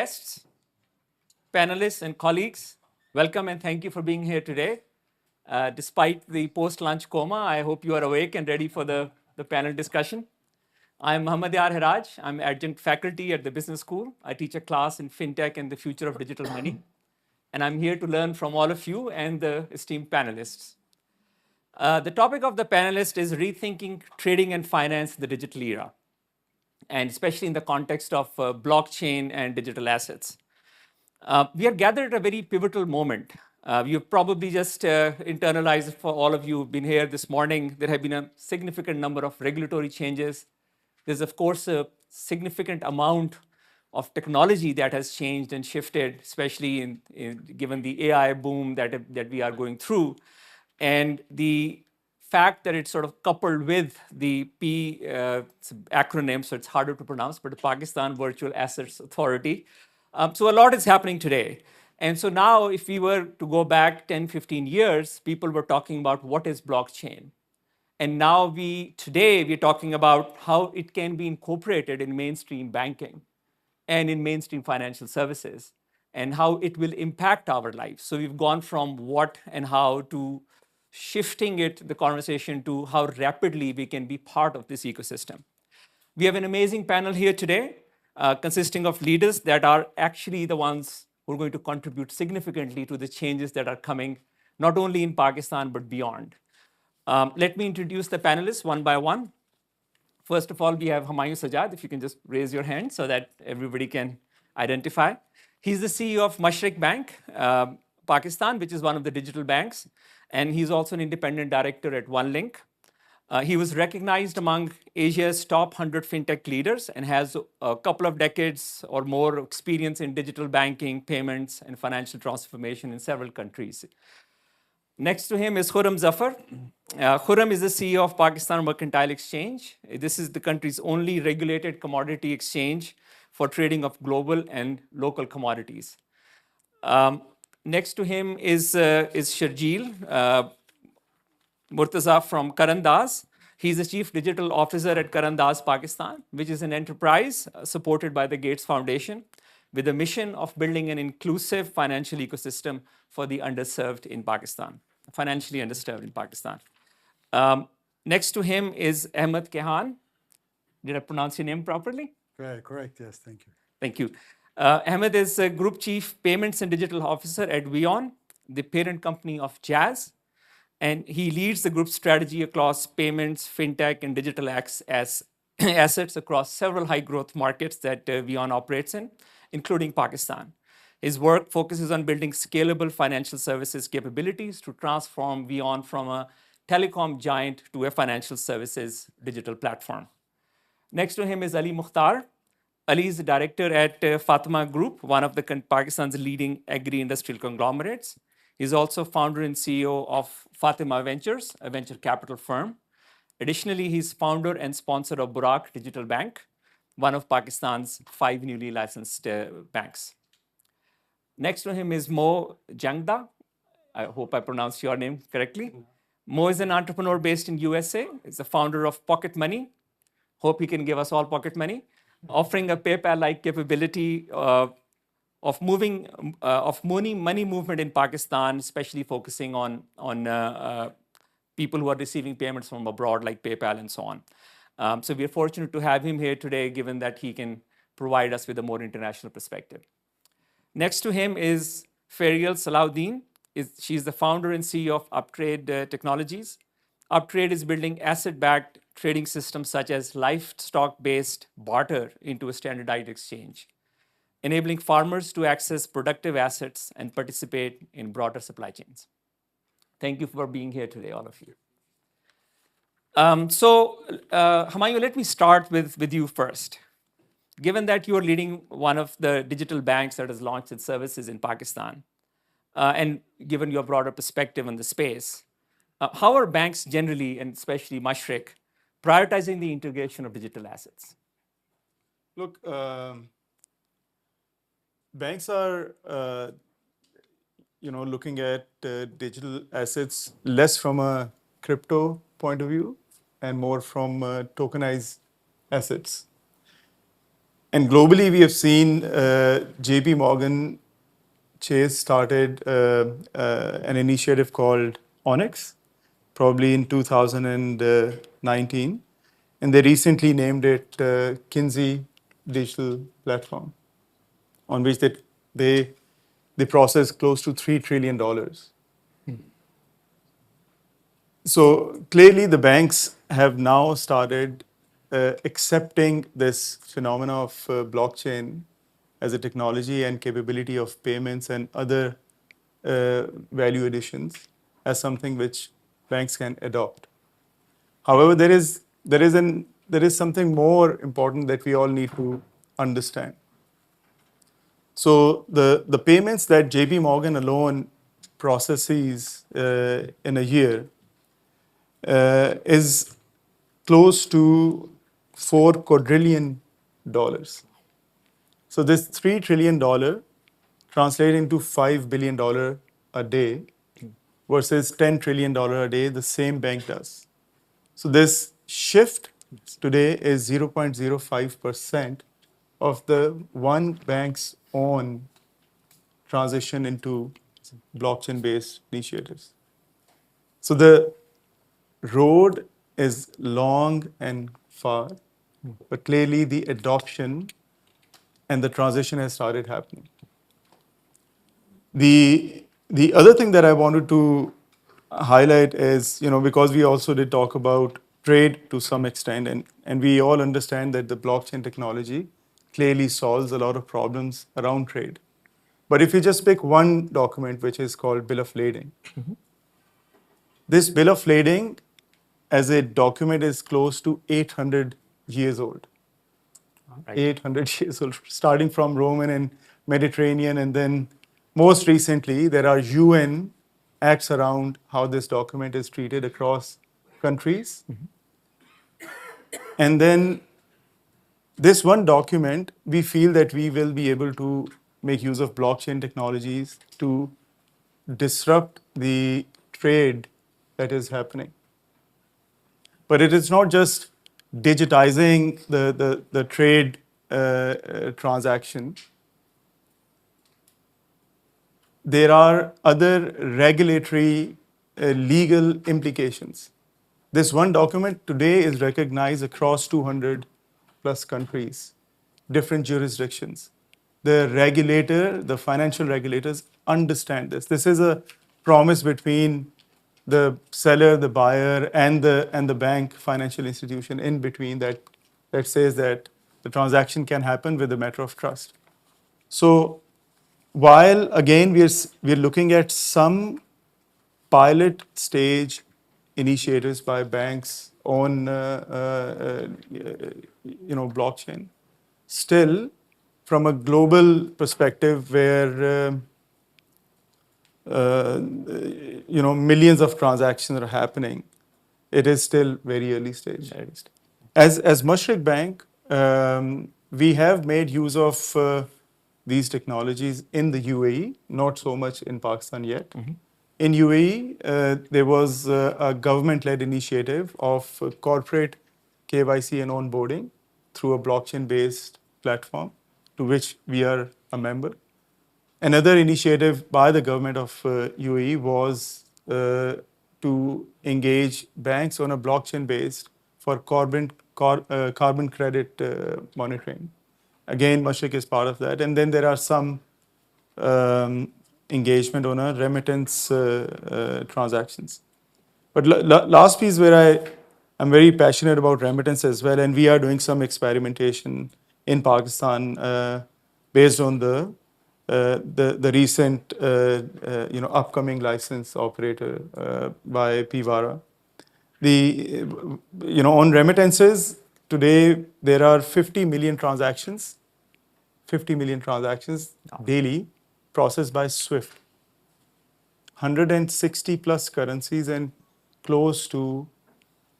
guests, panelists, and colleagues, welcome and thank you for being here today. Despite the post-lunch coma, I hope you are awake and ready for the panel discussion. I'm Hiraj. I'm adjunct faculty at the business school. I teach a class in fintech and the future of digital money. And I'm here to learn from all of you and the esteemed panelists. The topic of the panelist is rethinking trading and finance in the digital era, and especially in the context of blockchain and digital assets. We are gathered at a very pivotal moment. You've probably just internalized, for all of you who've been here this morning, there have been a significant number of regulatory changes. There's, of course, a significant amount of technology that has changed and shifted, especially given the AI boom that we are going through. And the fact that it's sort of coupled with the acronym, so it's harder to pronounce, but the Pakistan Virtual Assets Authority. So a lot is happening today. And so now, if we were to go back 10, 15 years, people were talking about what is blockchain. And now today we're talking about how it can be incorporated in mainstream banking and in mainstream financial services, and how it will impact our lives. So we've gone from what and how to shifting the conversation to how rapidly we can be part of this ecosystem. We have an amazing panel here today, consisting of leaders that are actually the ones who are going to contribute significantly to the changes that are coming, not only in Pakistan, but beyond. Let me introduce the panelists one by one. First of all, we have Hamayun Sajjad, if you can just raise your hand so that everybody can identify. He's the CEO of Mashreq Bank, Pakistan, which is one of the digital banks. And he's also an independent director at OneLink. He was recognized among Asia's top 100 fintech leaders and has a couple of decades or more experience in digital banking, payments, and financial transformation in several countries. Next to him is Khurram Zafar. Khurram is the CEO of Pakistan Mercantile Exchange. This is the country's only regulated commodity exchange for trading of global and local commodities. Next to him is Sharjeel Murtaza from Karandaaz. He's the Chief Digital Officer at Karandaaz, Pakistan, which is an enterprise supported by the Gates Foundation with a mission of building an inclusive financial ecosystem for the underserved in Pakistan, financially underserved in Pakistan. Next to him is Ahmet Kayhan. Did I pronounce your name properly? Correct, yes, thank you. Thank you. Ahmed is a Group Chief Payments and Digital Officer at VEON, the parent company of Jazz. And he leads the group's strategy across payments, fintech, and digital assets across several high-growth markets that VEON operates in, including Pakistan. His work focuses on building scalable financial services capabilities to transform VEON from a telecom giant to a financial services digital platform. Next to him is Ali Mukhtar. Ali is the director at Fatima Group, one of Pakistan's leading agri-industrial conglomerates. He's also founder and CEO of Fatima Ventures, a venture capital firm. Additionally, he's founder and sponsor of Burak Digital Bank, one of Pakistan's 5 newly licensed banks. Next to him is Moe Jangda. I hope I pronounced your name correctly. Moe is an entrepreneur based in USA. He's the founder of PocketMoney. Hope he can give us all pocket money, offering a PayPal-like capability of money movement in Pakistan, especially focusing on people who are receiving payments from abroad, like PayPal and so on. So we are fortunate to have him here today, given that he can provide us with a more international perspective. Next to him is Fariel Salahudin. She's the founder and CEO of UpTrade Technologies. UpTrade is building asset-backed trading systems such as livestock-based barter into a standardized exchange, enabling farmers to access productive assets and participate in broader supply chains. Thank you for being here today, all of you. Hamayun, let me start with you first. Given that you are leading one of the digital banks that has launched its services in Pakistan, and given your broader perspective on the space, how are banks generally, and especially Mashreq, prioritizing the integration of digital assets? Look, banks are looking at digital assets less from a crypto point of view and more from tokenized assets. And globally, we have seen JP Morgan Chase started an initiative called Onyx, probably in 2019. And they recently named it Kinsey Digital Platform, on which they process close to $3 trillion. So clearly, the banks have now started accepting this phenomena of blockchain as a technology and capability of payments and other value additions as something which banks can adopt. However, there is something more important that we all need to understand. So the payments that JP Morgan alone processes in a year is close to $4 quadrillion. So this $3 trillion translates into $5 billion a day versus $10 trillion a day the same bank does. So this shift today is 0.05% of the one bank's own transition into blockchain-based initiatives. So the road is long and far, but clearly the adoption and the transition has started happening. The other thing that I wanted to highlight is, because we also did talk about trade to some extent, and we all understand that the blockchain technology clearly solves a lot of problems around trade. But if you just pick one document, which is called Bill of Lading, this Bill of Lading as a document is close to 800 years old. Right. 800 years old, starting from Roman and Mediterranean, and then most recently, there are UN acts around how this document is treated across countries. And then this one document, we feel that we will be able to make use of blockchain technologies to disrupt the trade that is happening. But it is not just digitizing the trade transaction. There are other regulatory legal implications. This one document today is recognized across 200 plus countries, different jurisdictions. The regulator, the financial regulators understand this. This is a promise between the seller, the buyer, and the bank financial institution in between that says that the transaction can happen with a matter of trust. So while again we're looking at some pilot stage initiatives by banks on blockchain, still from a global perspective where millions of transactions are happening, it is still very early stage. As Mashreq Bank, we have made use of these technologies in the UAE, not so much in Pakistan yet. Mm-hmm. In UAE, there was a government-led initiative of corporate KYC and onboarding through a blockchain-based platform to which we are a member. Another initiative by the government of UAE was to engage banks on a blockchain-based for carbon credit monitoring. Again, Mashreq is part of that. And then there are some engagement on a remittance transactions. But last piece where I'm very passionate about remittance as well, and we are doing some experimentation in Pakistan based on the recent upcoming license operator by Pivara. On remittances today there are 50 million transactions daily processed by SWIFT. 160 plus currencies and close to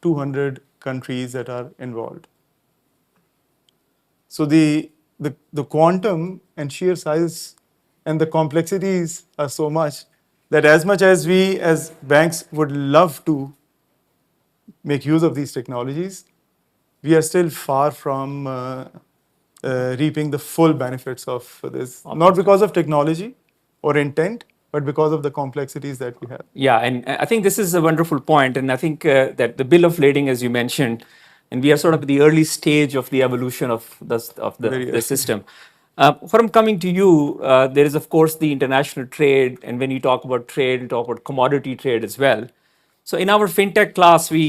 200 countries that are involved. So the quantum and sheer size and the complexities are so much that as much as we as banks would love to make use of these technologies, we are still far from reaping the full benefits of this, not because of technology or intent, but because of the complexities that we have. Yeah, and I think this is a wonderful point, and I think that the bill of lading, as you mentioned, and we are sort of at the early stage of the evolution of the system. Khurram, coming to you, there is of course the international trade, and when you talk about trade, you talk about commodity trade as well. So in our fintech class, we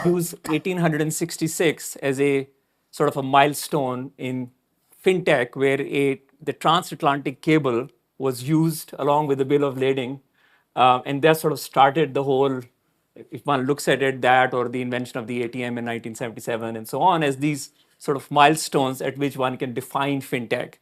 use 1866 as a sort of a milestone in fintech, where the transatlantic cable was used along with the bill of lading, and that sort of started the whole. If one looks at it, that or the invention of the ATM in 1977 and so on, as these sort of milestones at which one can define fintech.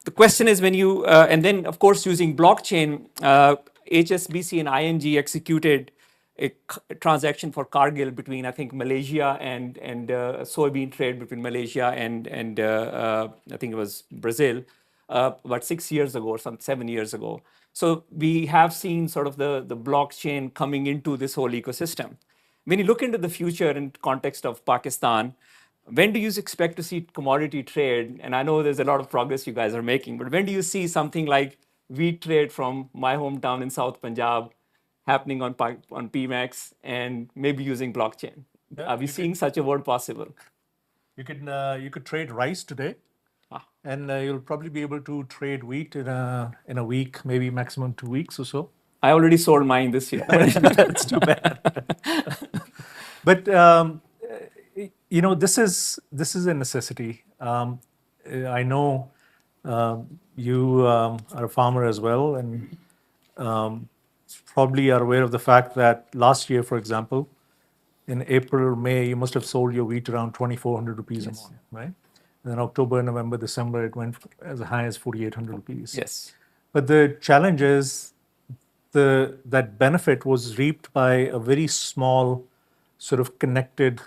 The question is when you, and then of course using blockchain, HSBC and ING executed a transaction for Cargill between, I think, Malaysia and soybean trade between Malaysia and I think it was Brazil, about 6 years ago or 7 years ago. So we have seen sort of the blockchain coming into this whole ecosystem. When you look into the future in context of Pakistan, when do you expect to see commodity trade? And I know there's a lot of progress you guys are making, but when do you see something like wheat trade from my hometown in South Punjab happening on PMAX and maybe using blockchain? Are we seeing such a world possible? You could trade rice today, and you'll probably be able to trade wheat in a week, maybe maximum 2 weeks or so. I already sold mine this year. That's too bad. But this is a necessity. I know you are a farmer as well, and probably are aware of the fact that last year, for example, in April or May, you must have sold your wheat around 2,400 rupees a month, right? And then October, November, December, it went as high as 4,800 rupees. Yes. But the challenge is that benefit was reaped by a very small sort of connected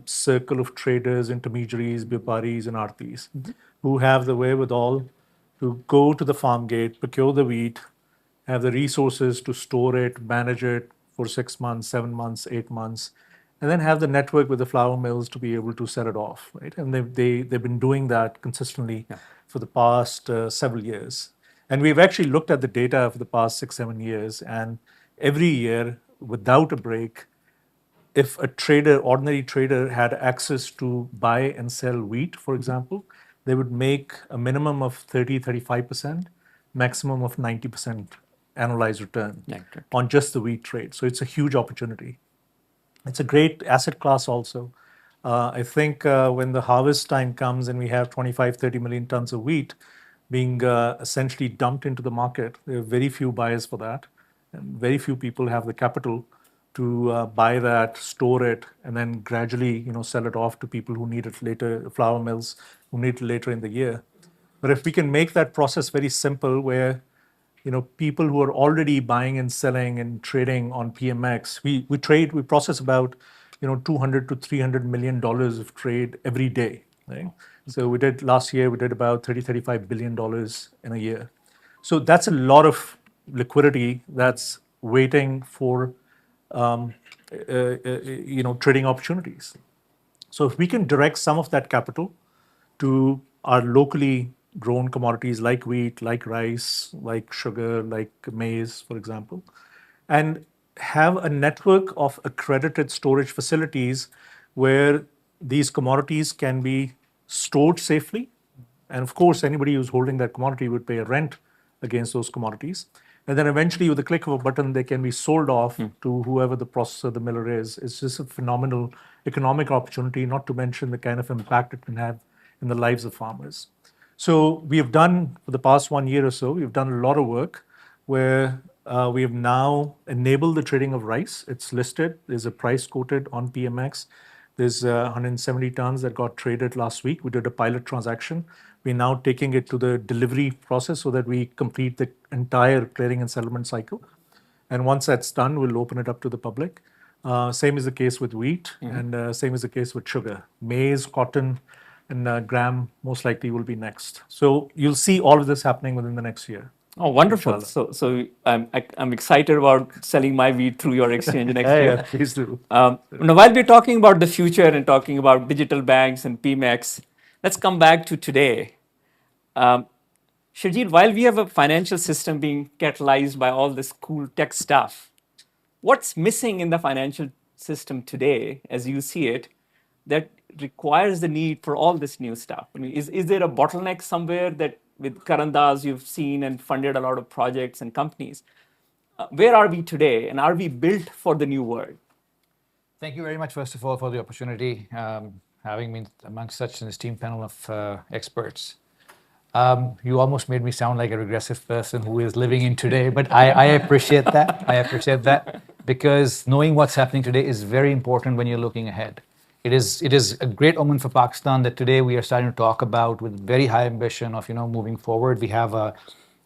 circle of traders, intermediaries, Byaparis, and Artis who have the wherewithal to go to the farm gate, procure the wheat, have the resources to store it, manage it for 6 months, 7 months, 8 months, and then have the network with the flour mills to be able to sell it off, right? And they've been doing that consistently for the past several years. And we've actually looked at the data for the past 6, 7 years, and every year, without a break, if a ordinary trader had access to buy and sell wheat, for example, they would make a minimum of 30, 35%, maximum of 90% annualized return on just the wheat trade. So it's a huge opportunity. It's a great asset class also. I think when the harvest time comes and we have 25, 30 million tons of wheat being essentially dumped into the market, there are very few buyers for that. And very few people have the capital to buy that, store it, and then gradually sell it off to people who need it later, flour mills who need it later in the year. But if we can make that process very simple where people who are already buying and selling and trading on PMX, we process about $200 to $300 million of trade every day. Right? So last year we did about $35 billion in a year. So that's a lot of liquidity that's waiting for trading opportunities. So if we can direct some of that capital to our locally grown commodities like wheat, like rice, like sugar, like maize, for example, and have a network of accredited storage facilities where these commodities can be stored safely. And of course, anybody who's holding that commodity would pay a rent against those commodities. And then eventually, with the click of a button, they can be sold off to whoever the processor, the miller is. It's just a phenomenal economic opportunity, not to mention the kind of impact it can have in the lives of farmers. So we have done, for the past 1 year or so, we've done a lot of work where we have now enabled the trading of rice. It's listed. There's a price quoted on PMX. There's 170 tons that got traded last week. We did a pilot transaction. We're now taking it to the delivery process so that we complete the entire clearing and settlement cycle. And once that's done, we'll open it up to the public. Same is the case with wheat, and same is the case with sugar. Maize, cotton, and gram most likely will be next. So you'll see all of this happening within the next year. Oh, wonderful. So I'm excited about selling my wheat through your exchange next year. Yeah, please do. Now, while we're talking about the future and talking about digital banks and PMX, Let's come back to today. Sharjeel, while we have a financial system being catalyzed by all this cool tech stuff, what's missing in the financial system today, as you see it, that requires the need for all this new stuff? I mean, is there a bottleneck somewhere that with Karandaaz you've seen and funded a lot of projects and companies? Where are we today, and are we built for the new world? Thank you very much, first of all, for the opportunity, having me amongst such an esteemed panel of experts. You almost made me sound like a regressive person who is living in today, but I appreciate that. I appreciate that because knowing what's happening today is very important when you're looking ahead. It is a great omen for Pakistan that today we are starting to talk about with very high ambition of moving forward. We have a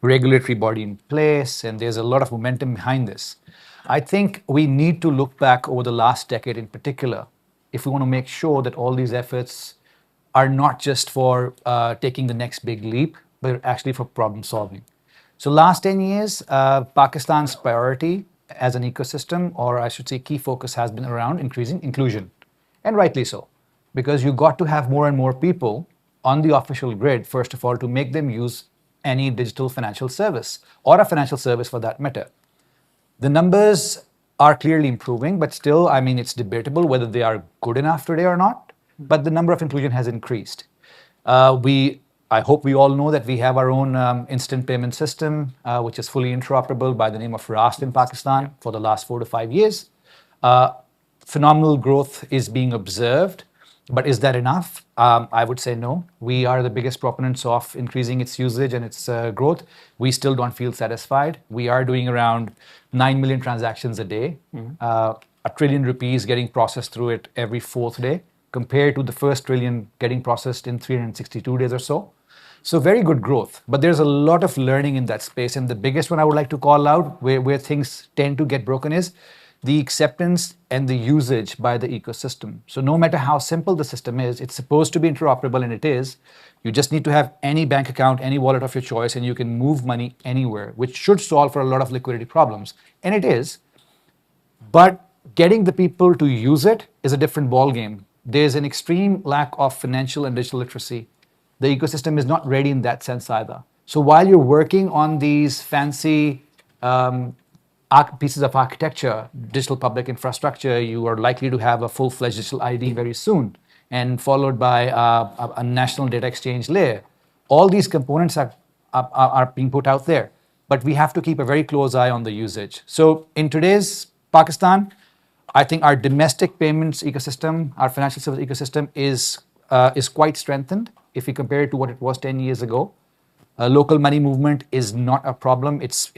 regulatory body in place, and there's a lot of momentum behind this. I think we need to look back over the last decade in particular if we want to make sure that all these efforts are not just for taking the next big leap, but actually for problem solving. So last 10 years, Pakistan's priority as an ecosystem, or I should say key focus, has been around increasing inclusion. And rightly so, because you got to have more and more people on the official grid, first of all, to make them use any digital financial service, or a financial service for that matter. The numbers are clearly improving, but still, I mean, it's debatable whether they are good enough today or not. But the number of inclusion has increased. I hope we all know that we have our own instant payment system, which is fully interoperable by the name of Rast in Pakistan for the last 4 to 5 years. Phenomenal growth is being observed, but is that enough? I would say no. We are the biggest proponents of increasing its usage and its growth. We still don't feel satisfied. We are doing around 9 million transactions a day, ₹1 trillion getting processed through it every 4th day, compared to the first trillion getting processed in 362 days or so. So very good growth, but there's a lot of learning in that space. And the biggest one I would like to call out where things tend to get broken is the acceptance and the usage by the ecosystem. So no matter how simple the system is, it's supposed to be interoperable, and it is. You just need to have any bank account, any wallet of your choice, and you can move money anywhere, which should solve for a lot of liquidity problems. And it is. But getting the people to use it is a different ballgame. There's an extreme lack of financial and digital literacy. The ecosystem is not ready in that sense either. So while you're working on these fancy pieces of architecture, digital public infrastructure, you are likely to have a full-fledged digital ID very soon, and followed by a national data exchange layer. All these components are being put out there, but we have to keep a very close eye on the usage. So in today's Pakistan, I think our domestic payments ecosystem, our financial service ecosystem is quite strengthened if we compare it to what it was 10 years ago. Local money movement is not a problem. It's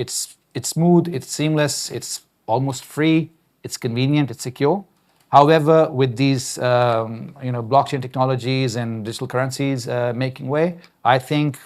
smooth, it's seamless, it's almost free, it's convenient, it's secure. However, with these blockchain technologies and digital currencies making way, I think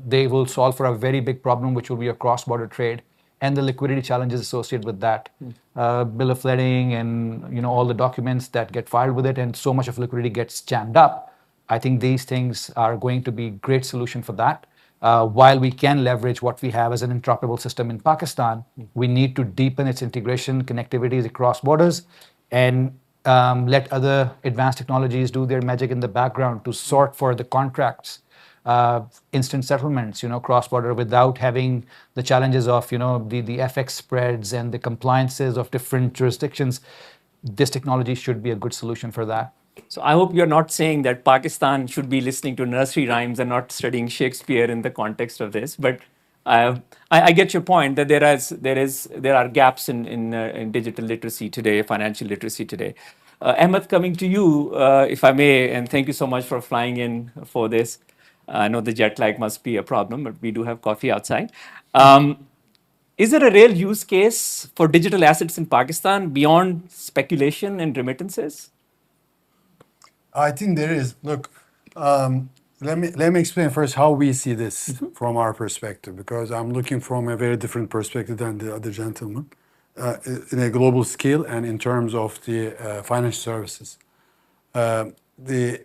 they will solve for a very big problem, which will be a cross-border trade and the liquidity challenges associated with that. Bill of lading and all the documents that get filed with it, and so much of liquidity gets jammed up. I think these things are going to be great solution for that. While we can leverage what we have as an interoperable system in Pakistan, we need to deepen its integration, connectivities across borders, and let other advanced technologies do their magic in the background to sort for the contracts, instant settlements, cross-border, without having the challenges of, the FX spreads and the compliances of different jurisdictions. This technology should be a good solution for that. So I hope you're not saying that Pakistan should be listening to nursery rhymes and not studying Shakespeare in the context of this. But I get your point that there are gaps in digital literacy today, financial literacy today. Ahmet, coming to you, if I may, and thank you so much for flying in for this. I know the jet lag must be a problem, but we do have coffee outside. Is there a real use case for digital assets in Pakistan beyond speculation and remittances? I think there is. Look, let me explain first how we see this from our perspective, because I'm looking from a very different perspective than the other gentleman, in a global scale and in terms of the financial services. The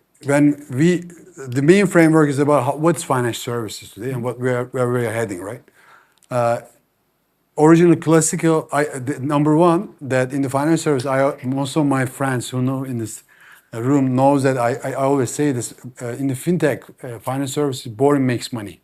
main framework is about what's financial services today and where we are heading, right? Original classical, number one, that in the financial service, most of my friends who know in this room knows that I always say this, in the fintech finance services, boring makes money.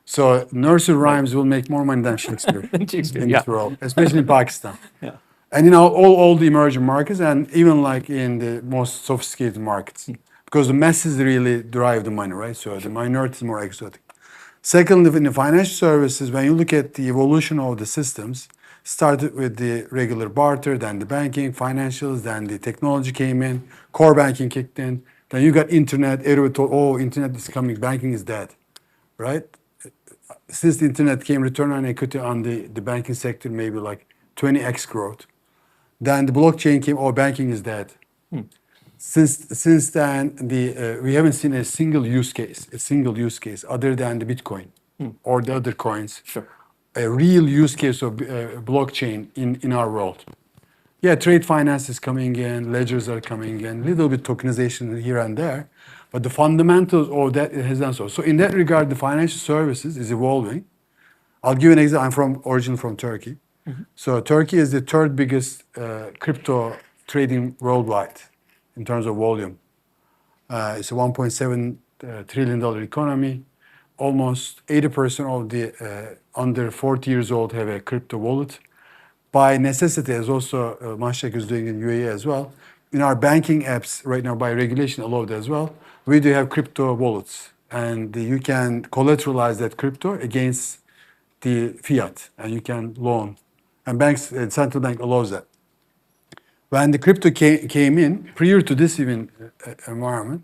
So nursery rhymes will make more money than Shakespeare Than Shakespeare, in yeah. this world, especially in Pakistan. Yeah. And all the emerging markets, and even like in the most sophisticated markets, because the masses really drive the money, right? So the minority is more exotic. Secondly, in the financial services, when you look at the evolution of the systems, started with the regular barter, then the banking, financials, then the technology came in, core banking kicked in, then you got internet. Everybody thought, oh, internet is coming, banking is dead, right? Since the internet came, return on equity on the banking sector maybe like 20x growth. Then the blockchain came, oh, banking is dead. Since then, we haven't seen a single use case other than the Bitcoin or the other coins. Sure. A real use case of blockchain in our world. Yeah, trade finance is coming in, ledgers are coming in, little bit tokenization here and there, but the fundamentals of that has done so. So in that regard, the financial services is evolving. I'll give you an example. I'm originally from Turkey. So Turkey is the third biggest crypto trading worldwide in terms of volume. It's a $1.7 trillion economy. Almost 80% of the under 40 years old have a crypto wallet. By necessity, as also Mashreq is doing in UAE as well, in our banking apps right now by regulation allowed as well, we do have crypto wallets. And you can collateralize that crypto against the fiat and you can loan. And banks, central bank allows that. When the crypto came in, prior to this even environment,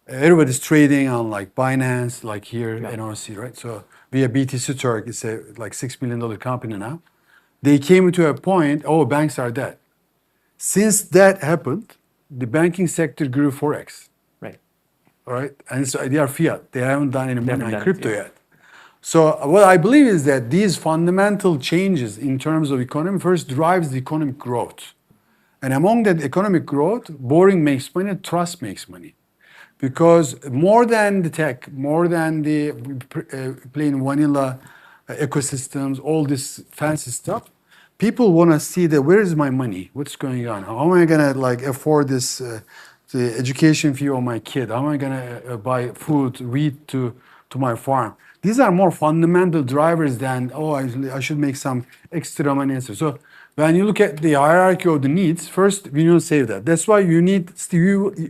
everybody's trading on like Binance, like here, NRC, right? So we have BTC Turk, it's a like $6 million company now. They came to a point, oh, banks are dead. Since that happened, the banking sector grew 4x. Right. All right, and so they are fiat. They haven't done any money haven't on done it crypto yet. yet. So what I believe is that these fundamental changes in terms of economy first drives the economic growth. And among that economic growth, boring makes money, trust makes money. Because more than the tech, more than the plain vanilla ecosystems, all this fancy stuff, people want to see that where is my money? What's going on? How am I gonna like afford this the education fee of my kid? How am I gonna buy food, wheat to my farm? These are more fundamental drivers than I should make some extra money. So when you look at the hierarchy of the needs, first we need to save that. That's why you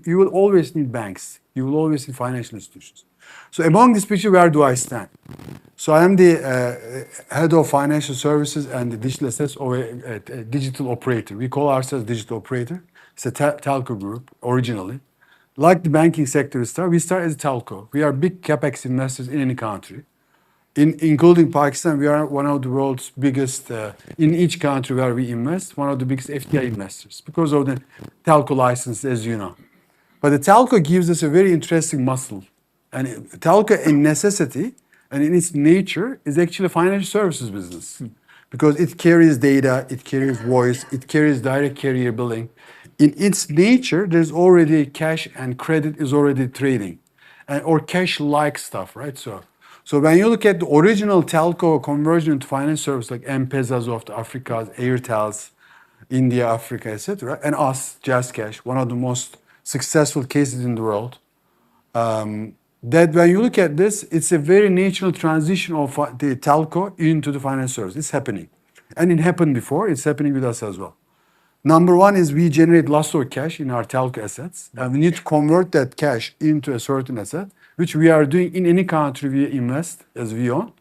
will always need banks. You will always need financial institutions. So among this picture, where do I stand? So I am the head of financial services and the digital assets of a digital operator. We call ourselves digital operator. It's a telco group originally. Like the banking sector, we start as a telco. We are big capex investors in any country. Including Pakistan, we are one of the world's biggest, in each country where we invest, one of the biggest FDI investors because of the telco license, as you know. But the telco gives us a very interesting muscle. And telco in necessity and in its nature is actually a financial services business because it carries data, it carries voice, it carries direct carrier billing. In its nature, there's already cash and credit is already trading or cash-like stuff, right? So when you look at the original telco conversion to finance service like M-Pesas of the Africas, Airtels, India, Africa, etc., and us, JazzCash, one of the most successful cases in the world, that when you look at this, it's a very natural transition of the telco into the finance service. It's happening. And it happened before, it's happening with us as well. Number one is we generate lots of cash in our telco assets, and we need to convert that cash into a certain asset, which we are doing in any country we invest as VEON.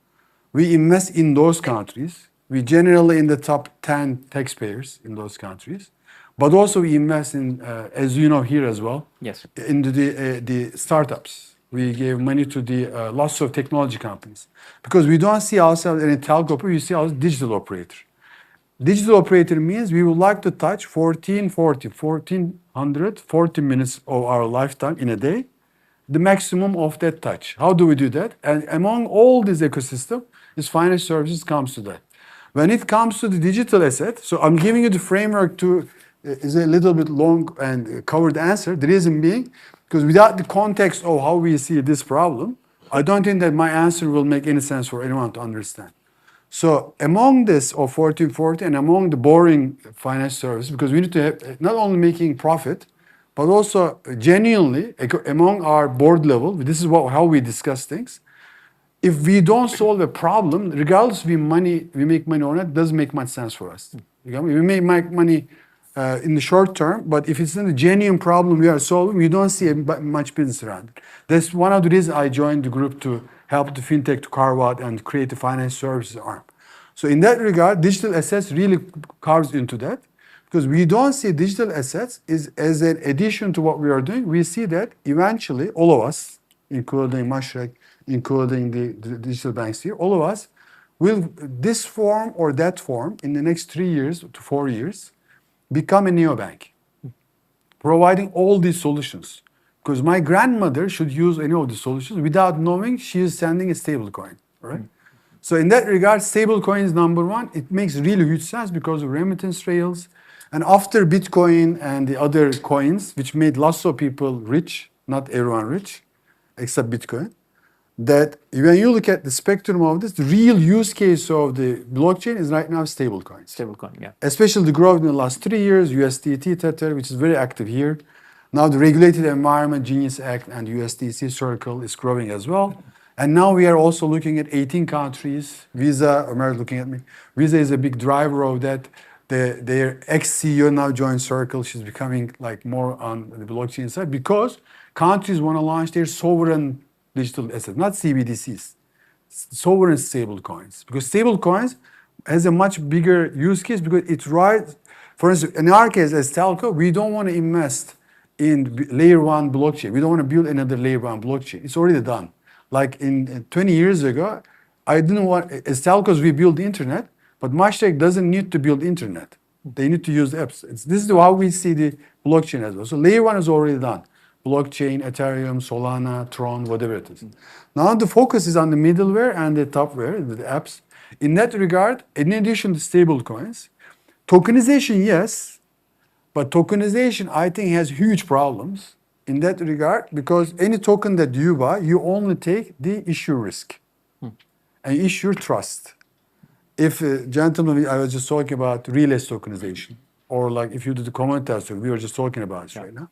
We invest in those countries. We generally in the top 10 taxpayers in those countries. But also we invest in, as you know here as well, Yes. into the startups. We gave money to the lots of technology companies. Because we don't see ourselves in a telco, we see ourselves digital operator. Digital operator means we would like to touch 1,440 minutes of our lifetime in a day, the maximum of that touch. How do we do that? And among all this ecosystem, is financial services comes to that. When it comes to the digital asset, so I'm giving you the framework to, is a little bit long and covered answer. The reason being, because without the context of how we see this problem, I don't think that my answer will make any sense for anyone to understand. So among this of 1440 and among the boring financial services, because we need to have not only making profit, but also genuinely among our board level. This is how we discuss things. If we don't solve a problem, regardless we make money or not, it doesn't make much sense for us. We may make money in the short term, but if it's not a genuine problem we are solving, we don't see much business around it. That's one of the reasons I joined the group to help the fintech to carve out and create a financial services arm. So in that regard, digital assets really carves into that, because we don't see digital assets as an addition to what we are doing. We see that eventually all of us, including Mashreq, including the digital banks here, all of us will, this form or that form, in the next 3 years to 4 years, become a neobank, providing all these solutions. Because my grandmother should use any of the solutions without knowing she is sending a stable coin, right? So in that regard, stable coin is number one. It makes really huge sense because of remittance rails. And after Bitcoin and the other coins, which made lots of people rich, not everyone rich, except Bitcoin, that when you look at the spectrum of this, the real use case of the blockchain is right now stablecoins. Stablecoin, yeah. Especially the growth in the last 3 years, USDT, Tether, which is very active here. Now the Regulated Environment Genius Act and USDC Circle is growing as well. And now we are also looking at 18 countries. Visa, America looking at me. Visa is a big driver of that. Their ex-CEO now joined Circle. She's becoming like more on the blockchain side because countries want to launch their sovereign digital assets, not CBDCs, sovereign stable coins. Because stable coins has a much bigger use case because it rides, for instance, in our case as telco, we don't want to invest in layer one blockchain. We don't want to build another layer one blockchain. It's already done. Like in 20 years ago, I didn't want, as telcos, we build the internet, but Mashreq doesn't need to build internet. They need to use the apps. This is how we see the blockchain as well. So layer one is already done. Blockchain, Ethereum, Solana, Tron, whatever it is. Now the focus is on the middleware and the topware, the apps. In that regard, in addition to stable coins, tokenization, yes, but tokenization, I think, has huge problems in that regard because any token that you buy, you only take the issue risk and issue trust. If, gentlemen, I was just talking about real estate tokenization, or like if you do the commodity token, we were just talking about it right now.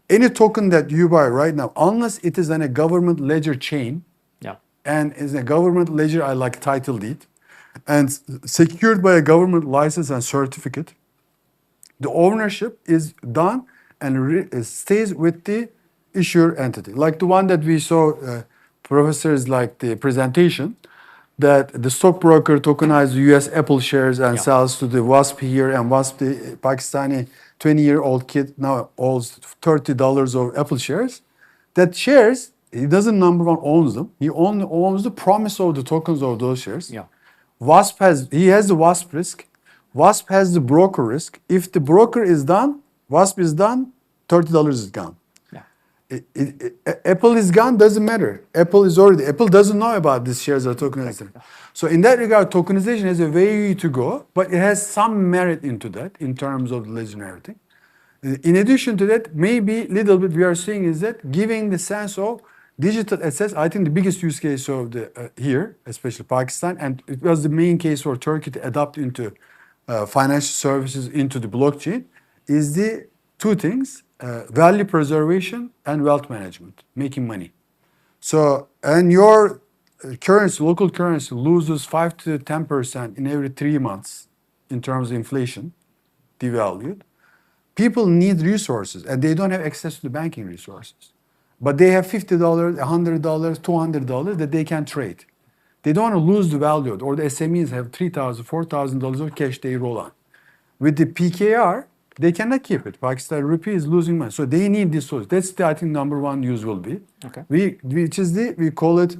Any token that you buy right now, unless it is on a government ledger chain, and is a government ledger, I like title deed, and secured by a government license and certificate, the ownership is done and stays with the issuer entity. Like the one that we saw, professors like the presentation, that the stockbroker tokenized US Apple shares and sells to the WASP here, and WASP, the Pakistani 20-year-old kid, now owns $30 of Apple shares. That shares, he doesn't number one owns them. He only owns the promise of the tokens of those shares. WASP has the WASP risk. WASP has the broker risk. If the broker is done, WASP is done, $30 is gone. Apple is gone, doesn't matter. Apple doesn't know about these shares are tokenized. So in that regard, tokenization has a way to go, but it has some merit into that in terms of the ledger and everything. In addition to that, maybe little bit we are seeing is that giving the sense of digital assets, I think the biggest use case of the here, especially Pakistan, and it was the main case for Turkey to adopt into financial services into the blockchain, is the two things. Value preservation and wealth management, making money. So, and your currency, local currency loses 5 to 10% in every 3 months in terms of inflation, devalued. People need resources and they don't have access to the banking resources. But they have $50, $100, $200 that they can trade. They don't want to lose the value, or the SMEs have $3,000, $4,000 of cash they roll on. With the PKR, they cannot keep it. Pakistan rupee is losing money. So they need this source. That's the, I think, number one use will be. We call it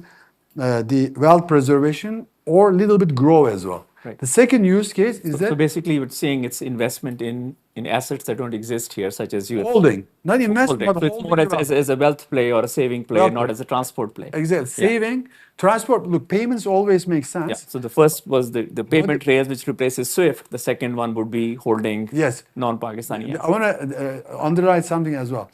the wealth preservation or little bit grow as well. The second use case is that... So basically you're saying it's investment in assets that don't exist here, such as you... Holding. Not investment, but so it's more as a wealth play or a saving play, not as a transport play. Exactly. Saving, transport. Look, payments always make sense. So the first was the payment rails, which replaces SWIFT. The second one would be holding non-Pakistani assets. I want to underline something as well.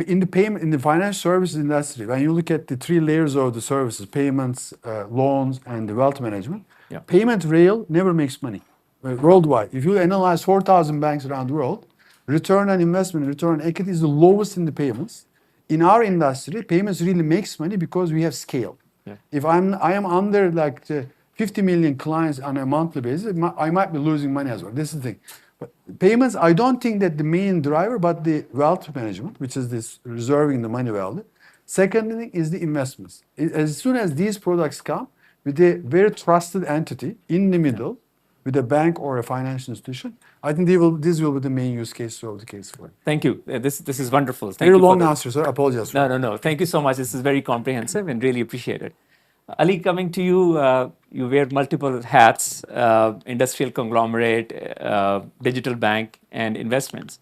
In the financial services industry, when you look at the 3 layers of the services, payments, loans, and the wealth management, payment rail never makes money worldwide. If you analyze 4,000 banks around the world, return on investment, return on equity is the lowest in the payments. In our industry, payments really makes money because we have scale. Yeah. If I am under like 50 million clients on a monthly basis, I might be losing money as well. This is the thing. But payments, I don't think that the main driver, but the wealth management, which is this reserving the money value. Second thing is the investments. As soon as these products come with a very trusted entity in the middle, with a bank or a financial institution, I think this will be the main use case of the case for it. Thank you. This is wonderful. Thank Very you for long the- answer, sir. Apologize. For No. Thank you so much. This is very comprehensive and really appreciate it. Ali, coming to you, you wear multiple hats, industrial conglomerate, digital bank, and investments.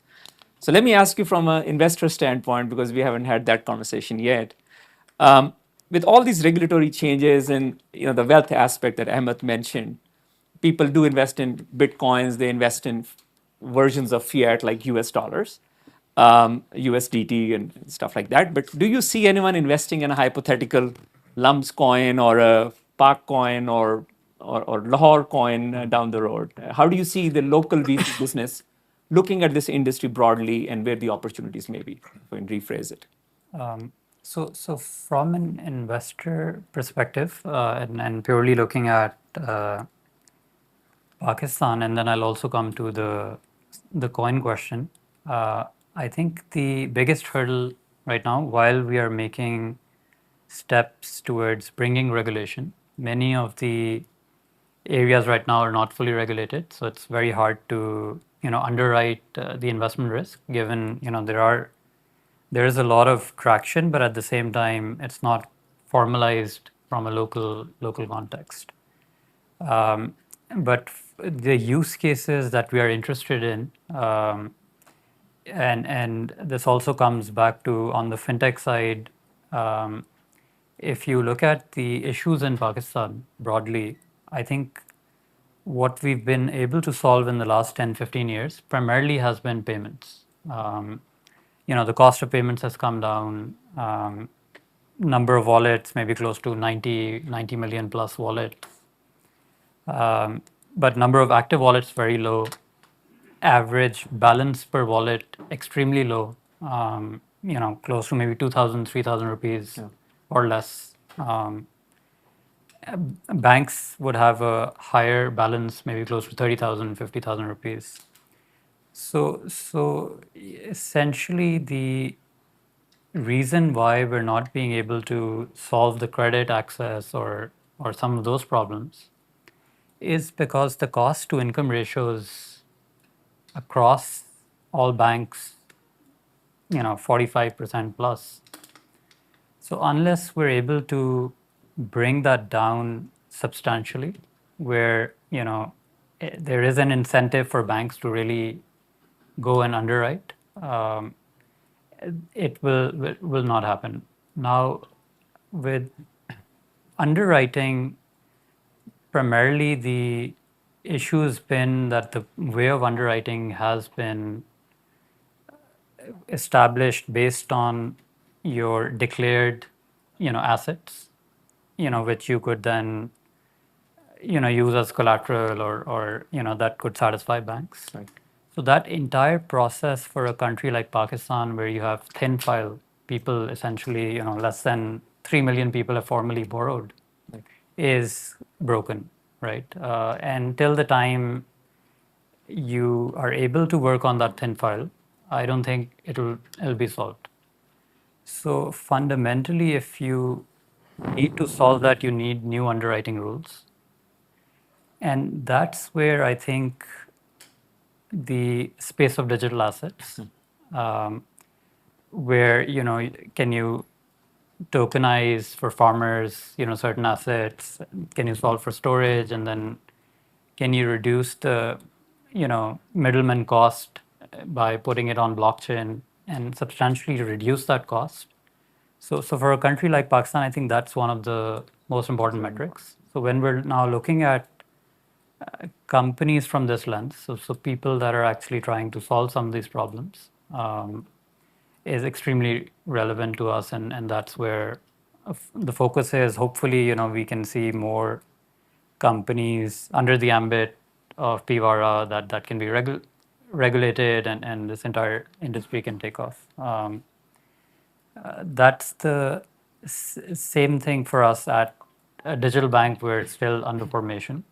So let me ask you from an investor standpoint, because we haven't had that conversation yet. With all these regulatory changes and the wealth aspect that Ahmet mentioned, people do invest in Bitcoins, they invest in versions of fiat like US dollars. USDT and stuff like that. But do you see anyone investing in a hypothetical LUMS coin or a Pak coin or Lahore coin down the road? How do you see the local VC business looking at this industry broadly and where the opportunities may be, if I can rephrase it? So from an investor perspective, and purely looking at Pakistan, and then I'll also come to the coin question. I think the biggest hurdle right now, while we are making steps towards bringing regulation, many of the areas right now are not fully regulated, so it's very hard to underwrite the investment risk, given there is a lot of traction, but at the same time it's not formalized from a local context. But the use cases that we are interested in, and this also comes back to on the fintech side, if you look at the issues in Pakistan broadly, I think what we've been able to solve in the last 10, 15 years primarily has been payments. The cost of payments has come down, number of wallets, maybe close to 90 million plus wallets. But number of active wallets very low. Average balance per wallet extremely low. Close to maybe 2,000, 3,000 rupees or less. Banks would have a higher balance, maybe close to 30,000, 50,000 rupees. So essentially the reason why we're not being able to solve the credit access or some of those problems is because the cost to income ratios across all banks, 45% plus. So unless we're able to bring that down substantially, where there is an incentive for banks to really go and underwrite, it will not happen. Now, with underwriting, primarily the issue has been that the way of underwriting has been established based on your declared, assets, which you could then, use as collateral or that could satisfy banks. Right. So that entire process for a country like Pakistan, where you have thin file people, essentially, less than 3 million people have formally borrowed, is broken, right? And till the time you are able to work on that thin file, I don't think it'll be solved. So fundamentally, if you need to solve that, you need new underwriting rules. And that's where I think the space of digital assets, where, can you tokenize for farmers, certain assets? Can you solve for storage? And then can you reduce the, middleman cost by putting it on blockchain and substantially reduce that cost? So for a country like Pakistan, I think that's one of the most important metrics. So when we're now looking at companies from this lens, so people that are actually trying to solve some of these problems, is extremely relevant to us, and that's where the focus is. Hopefully, we can see more companies under the ambit of PIVARA that can be regulated and this entire industry can take off. That's the same thing for us at a digital bank. We're still under formation.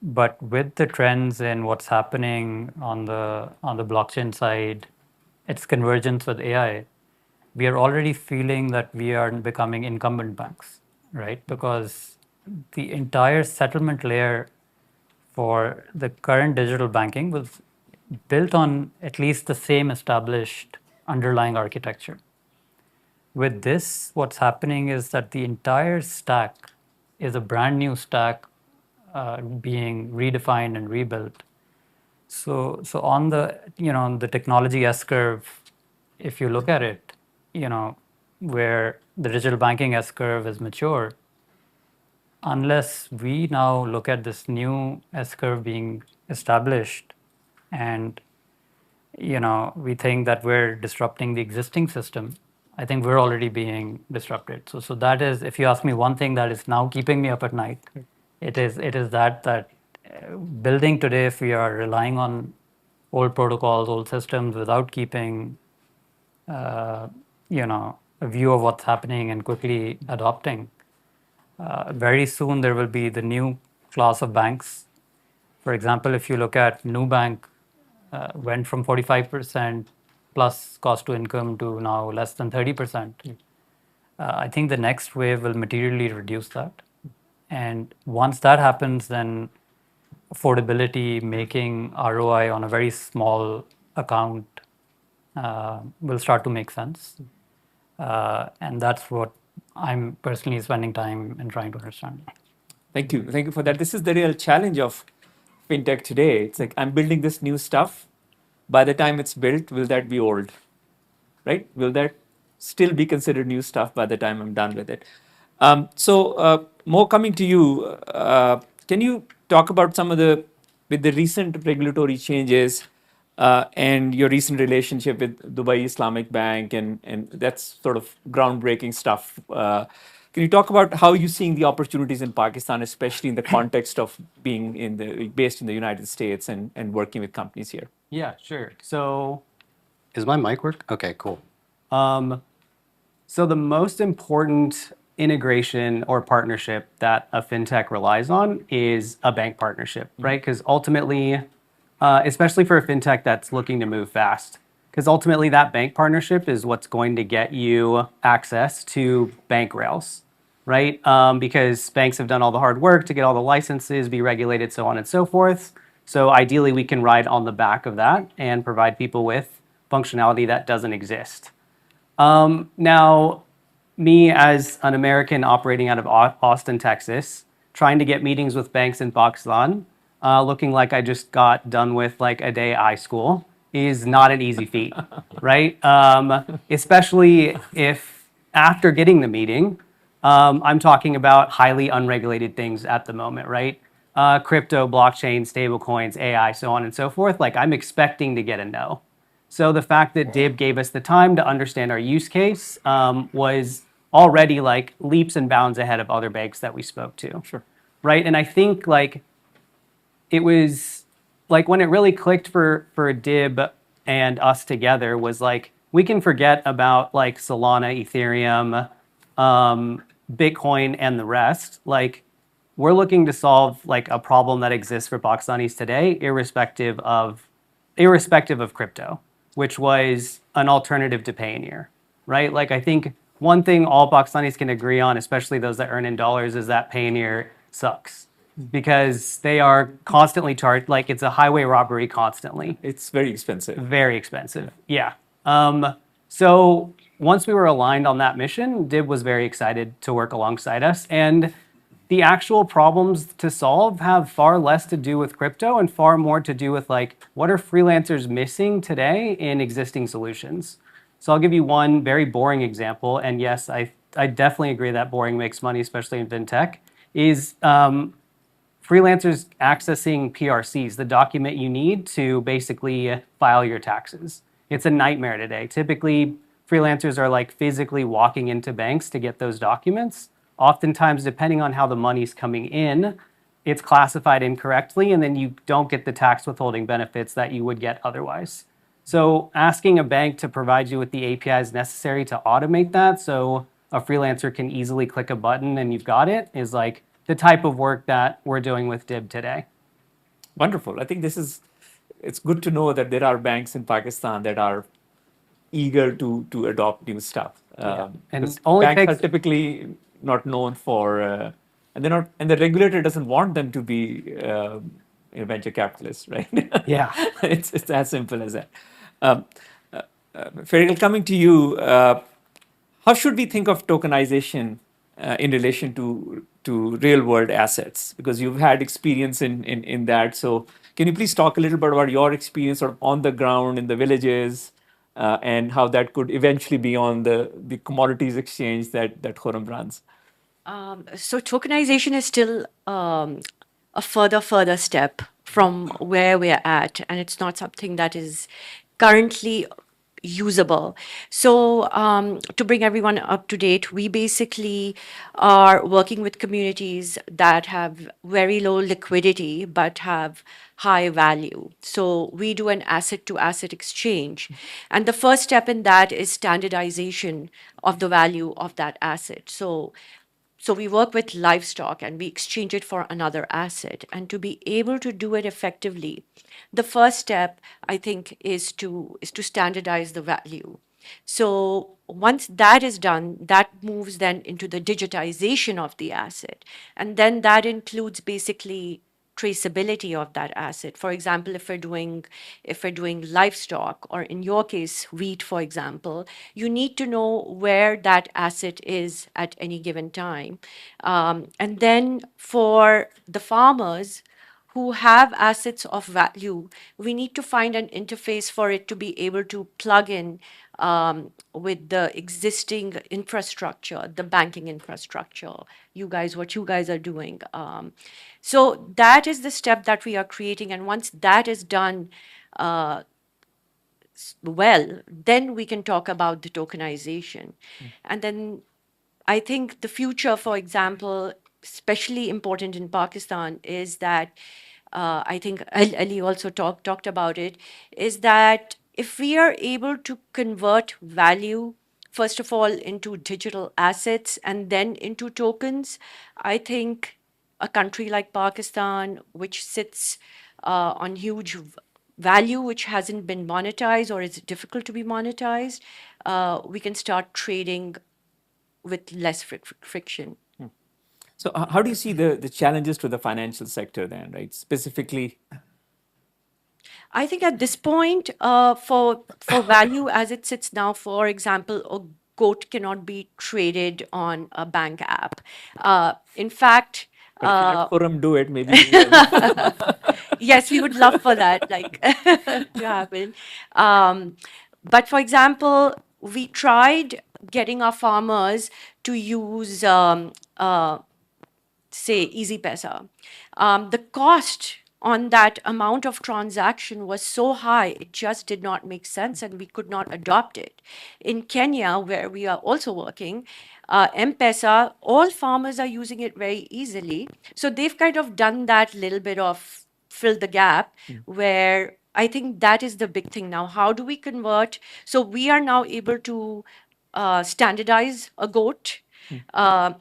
But with the trends in what's happening on the blockchain side, its convergence with AI, we are already feeling that we are becoming incumbent banks, right? Because the entire settlement layer for the current digital banking was built on at least the same established underlying architecture. With this, what's happening is that the entire stack is a brand new stack being redefined and rebuilt. So on the the technology S curve, if you look at it, where the digital banking S curve is mature, unless we now look at this new S curve being established, and we think that we're disrupting the existing system, I think we're already being disrupted. So that is, if you ask me one thing that is now keeping me up at night, it is that building today, if we are relying on old protocols, old systems without keeping a view of what's happening and quickly adopting, very soon there will be the new class of banks. For example, if you look at Nubank, went from 45% plus cost to income to now less than 30%. I think the next wave will materially reduce that. And once that happens, then affordability, making ROI on a very small account will start to make sense. And that's what I'm personally spending time in trying to understand. Thank you. Thank you for that. This is the real challenge of fintech today. It's like I'm building this new stuff. By the time it's built, will that be old? Right? Will that still be considered new stuff by the time I'm done with it? Mo, coming to you, can you talk about with the recent regulatory changes and your recent relationship with Dubai Islamic Bank, and that's sort of groundbreaking stuff. Can you talk about how you're seeing the opportunities in Pakistan, especially in the context of being based in the United States and working with companies here? Yeah, sure. So, is my mic work? Okay, cool. So the most important integration or partnership that a fintech relies on is a bank partnership, right? Because ultimately, especially for a fintech that's looking to move fast, because ultimately that bank partnership is what's going to get you access to bank rails, right? Because banks have done all the hard work to get all the licenses, be regulated, so on and so forth. So ideally, we can ride on the back of that and provide people with functionality that doesn't exist. Now, me as an American operating out of Austin, Texas, trying to get meetings with banks in Pakistan, looking like I just got done with like a day I school, is not an easy feat, right? Especially if after getting the meeting, I'm talking about highly unregulated things at the moment, right? Crypto, blockchain, stablecoins, AI, so on and so forth. Like I'm expecting to get a no. So the fact that DIB gave us the time to understand our use case was already like leaps and bounds ahead of other banks that we spoke to. Sure. Right. And I think like it was like when it really clicked for DIB and us together was like we can forget about like Solana, Ethereum, Bitcoin, and the rest. Like we're looking to solve like a problem that exists for Pakistanis today, irrespective of crypto, which was an alternative to Payoneer, right? Like I think one thing all Pakistanis can agree on, especially those that earn in dollars, is that Payoneer sucks because they are constantly charged, like it's a highway robbery constantly. It's very expensive. Very expensive, yeah. So once we were aligned on that mission, DIB was very excited to work alongside us. And the actual problems to solve have far less to do with crypto and far more to do with like, what are freelancers missing today in existing solutions? So I'll give you one very boring example. And yes, I definitely agree that boring makes money, especially in fintech, is freelancers accessing PRCs, the document you need to basically file your taxes. It's a nightmare today. Typically, freelancers are like physically walking into banks to get those documents. Oftentimes, depending on how the money's coming in, it's classified incorrectly, and then you don't get the tax withholding benefits that you would get otherwise. So asking a bank to provide you with the APIs necessary to automate that, so a freelancer can easily click a button and you've got it, is like the type of work that we're doing with DIB today. Wonderful. I think it's good to know that there are banks in Pakistan that are eager to adopt new stuff. And Because only banks are takes- typically not known for, and they're not, and the regulator doesn't want them to be venture capitalists, right? Yeah. It's as simple as that. Um, Fariel, coming to you, how should we think of tokenization in relation to real world assets? Because you've had experience in that. So can you please talk a little bit about your experience sort of on the ground in the villages and how that could eventually be on the commodities exchange that Khurram runs? So tokenization is still a further step from where we're at, and it's not something that is currently usable. So to bring everyone up to date, we basically are working with communities that have very low liquidity but have high value. So we do an asset to asset exchange. And the first step in that is standardization of the value of that asset. So we work with livestock and we exchange it for another asset. And to be able to do it effectively, the first step, I think, is to standardize the value. So once that is done, that moves then into the digitization of the asset. And then that includes basically traceability of that asset. For example, if we're doing livestock, or in your case, wheat, for example, you need to know where that asset is at any given time. And then for the farmers who have assets of value, we need to find an interface for it to be able to plug in with the existing infrastructure, the banking infrastructure, what you guys are doing. So that is the step that we are creating. And once that is done well, then we can talk about the tokenization. And then I think the future, for example, especially important in Pakistan, is that I think Ali also talked about it, is that if we are able to convert value, first of all, into digital assets and then into tokens, I think a country like Pakistan, which sits on huge value which hasn't been monetized or is difficult to be monetized, we can start trading with less friction. So how do you see the challenges to the financial sector then, right? Specifically, I think at this point, for value as it sits now, for example, a goat cannot be traded on a bank app. In fact, but if you let Khurram do it, maybe we will. yes, we would love for that, like to happen. But for example, we tried getting our farmers to use, say, Easy Pesa. The cost on that amount of transaction was so high, it just did not make sense, and we could not adopt it. In Kenya, where we are also working, M-Pesa, all farmers are using it very easily. So they've kind of done that little bit of fill the gap, where I think that is the big thing now. How do we convert? So we are now able to standardize a goat,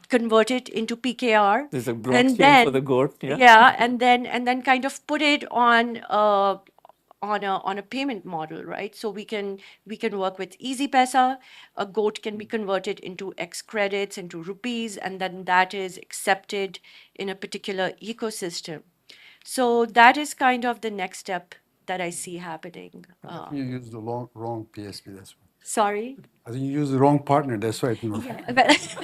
convert it into PKR, There's a and blockchain for the then goat. Yeah. yeah, and then kind of put it on a payment model, right? So we can work with Easy Pesa. A goat can be converted into X credits, into rupees, and then that is accepted in a particular ecosystem. So that is kind of the next step that I see happening. You used the wrong PSP, that's why. Sorry? I think you used the wrong partner, that's why it didn't work. Yeah, but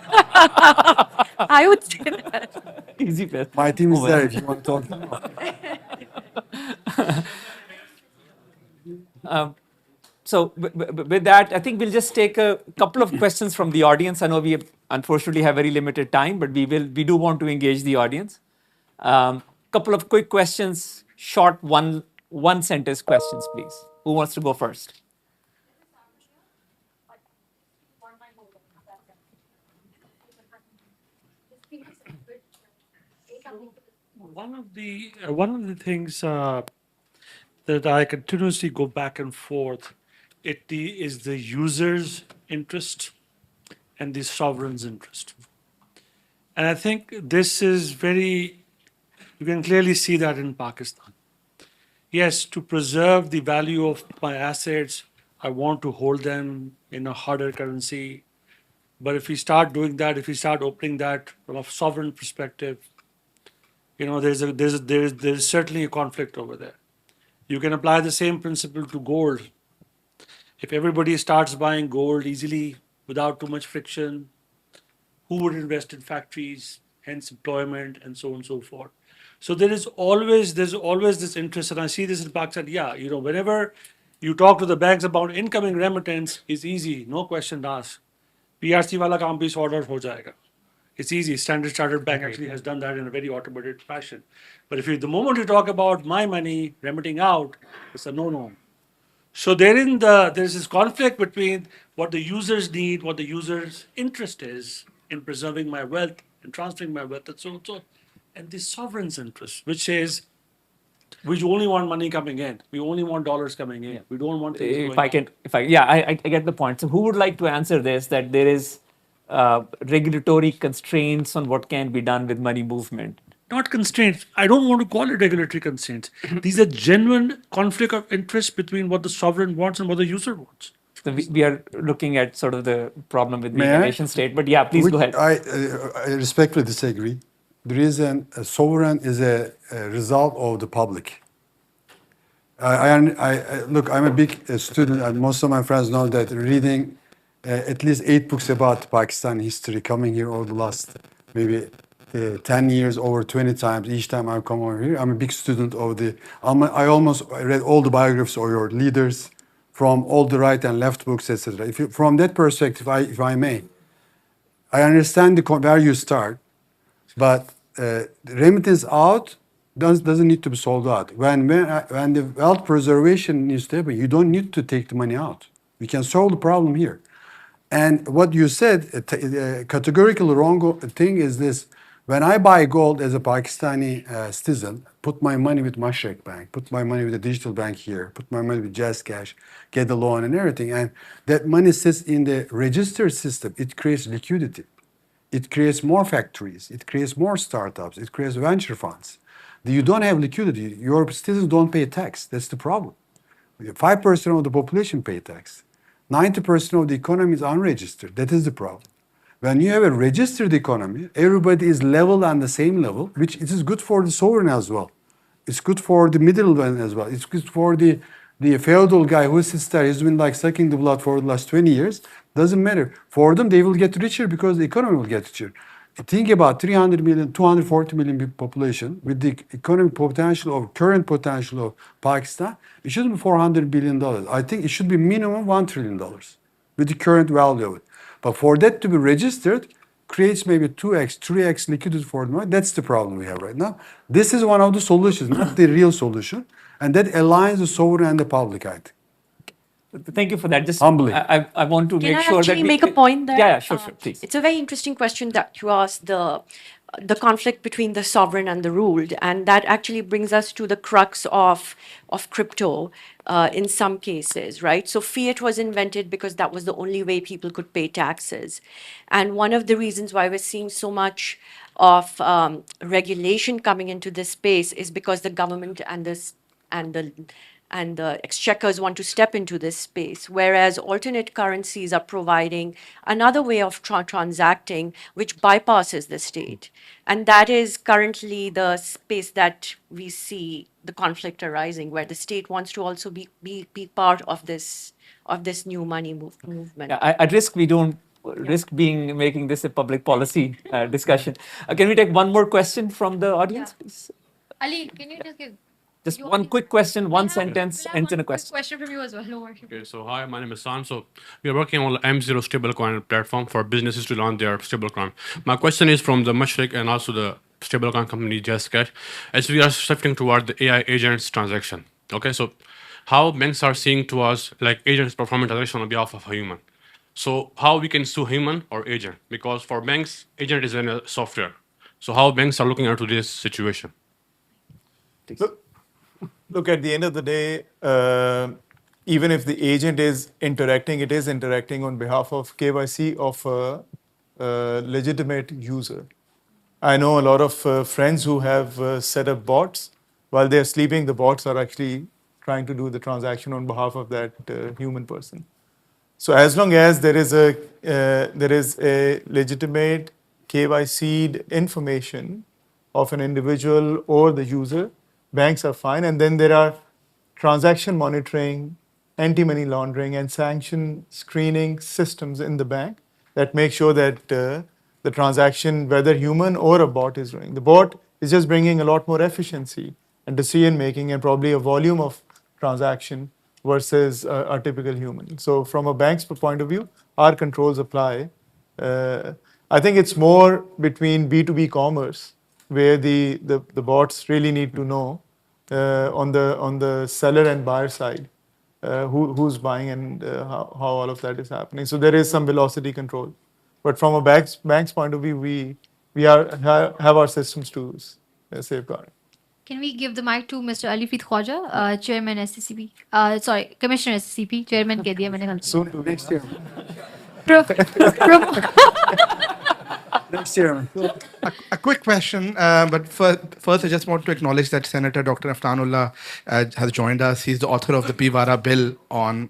I would say that. Easy path. My team is Oh, there well. if you want to talk. So with that, I think we'll just take a couple of questions from the audience. I know we unfortunately have very limited time, but we do want to engage the audience. Couple of quick questions, short one sentence questions, please. Who wants to go first? one of the things that I continuously go back and forth, is the user's interest and the sovereign's interest. And I think this is you can clearly see that in Pakistan. Yes, to preserve the value of my assets, I want to hold them in a harder currency. But if we start doing that, if we start opening that from a sovereign perspective, there's certainly a conflict over there. You can apply the same principle to gold. If everybody starts buying gold easily without too much friction, who would invest in factories, hence employment, and so on and so forth. So there's always this interest, and I see this in Pakistan. Yeah, whenever you talk to the banks about incoming remittance, it's easy, no question asked. PRC wala kaam bhi sorted ho jayega. It's easy. Standard Chartered Bank actually has done that in a very automated fashion. But the moment you talk about my money remitting out, it's a no-no. So there's this conflict between what the users need, what the user's interest is in preserving my wealth and transferring my wealth, and so on, and the sovereign's interest, which is we only want money coming in, we only want dollars coming in, we don't want things going out. I get the point. So who would like to answer this? That there is regulatory constraints on what can be done with money movement. Not constraints. I don't want to call it regulatory constraints. These are genuine conflict of interest between what the sovereign wants and what the user wants. So we are looking at sort of the problem with being May a I? nation state. But yeah, please go ahead. I respectfully disagree. The reason a sovereign is a result of the public. Look, I'm a big student, and most of my friends know that reading at least 8 books about Pakistan history, coming here over the last maybe 10 years, over 20 times. Each time I come over here, I'm a big student of I almost read all the biographies of your leaders from all the right and left books, etc. From that perspective, if I may, I understand where you start, but remittance out doesn't need to be sold out. When the wealth preservation needs to happen, you don't need to take the money out. We can solve the problem here. And what you said, categorically wrong thing is this. When I buy gold as a Pakistani citizen, put my money with Mashreq Bank, put my money with a digital bank here, put my money with Jazz Cash, get the loan and everything, and that money sits in the registered system, it creates liquidity. It creates more factories, it creates more startups, it creates venture funds. You don't have liquidity, your citizens don't pay tax. That's the problem. 5% of the population pay tax. 90% of the economy is unregistered. That is the problem. When you have a registered economy, everybody is level on the same level, which it is good for the sovereign as well. It's good for the middleman as well. It's good for the feudal guy who sits there. He's been like sucking the blood for the last 20 years. Doesn't matter. For them, they will get richer because the economy will get richer. Think about 300 million, 240 million population with the economic potential of current potential of Pakistan. It shouldn't be $400 billion. I think it should be minimum $1 trillion with the current value of it. But for that to be registered, creates maybe 2x, 3x liquidity for the money. That's the problem we have right now. This is one of the solutions, not the real solution. And that aligns the sovereign and the public, I think. Thank you for that. Just Humbly. I want to make sure that Can I actually make a point there? Yeah, sure, please. It's a very interesting question that you asked, the conflict between the sovereign and the ruled, and that actually brings us to the crux of crypto in some cases, right? So fiat was invented because that was the only way people could pay taxes. And one of the reasons why we're seeing so much of regulation coming into this space is because the government and the exchequers want to step into this space, whereas alternate currencies are providing another way of transacting which bypasses the state. And that is currently the space that we see the conflict arising, where the state wants to also be part of this new money movement. Yeah, at risk we don't risk making this a public policy discussion. Can we take one more question from the audience, please? Ali, can you just give Just one quick question, one sentence, enter a question. question from you as well? No worries. Okay, so hi, my name is San. So we are working on the M0 stablecoin platform for businesses to launch their stablecoin. My question is from the Mashreq and also the stablecoin company JazzCash. As we are shifting toward the AI agents transaction, okay, so how banks are seeing to us like agents performing transaction on behalf of a human. So how we can sue human or agent? Because for banks, agent is in a software. So how banks are looking into this situation? please. Look, at the end of the day, even if the agent is interacting, it is interacting on behalf of KYC of a legitimate user. I know a lot of friends who have set up bots. While they're sleeping, the bots are actually trying to do the transaction on behalf of that human person. So as long as there is a legitimate KYC'd information of an individual or the user, banks are fine. And then there are transaction monitoring, anti-money laundering, and sanction screening systems in the bank that make sure that the transaction, whether human or a bot, is doing. The bot is just bringing a lot more efficiency and decision making and probably a volume of transaction versus a typical human. So from a bank's point of view, our controls apply. I think it's more between B2B commerce, where the bots really need to know on the seller and buyer side who's buying and how all of that is happening. So there is some velocity control. But from a bank's point of view, we have our systems to safeguard. Can we give the mic to Mr. Alifit Khwaja, Chairman SCCP? Sorry, Commissioner SCCP, Chairman कह दिया मैंने गलती से. Soon to next year. Pro- pro- Next year. A quick question, but first I just want to acknowledge that Senator Dr. Aftanullah has joined us. He's the author of the Piwara bill on,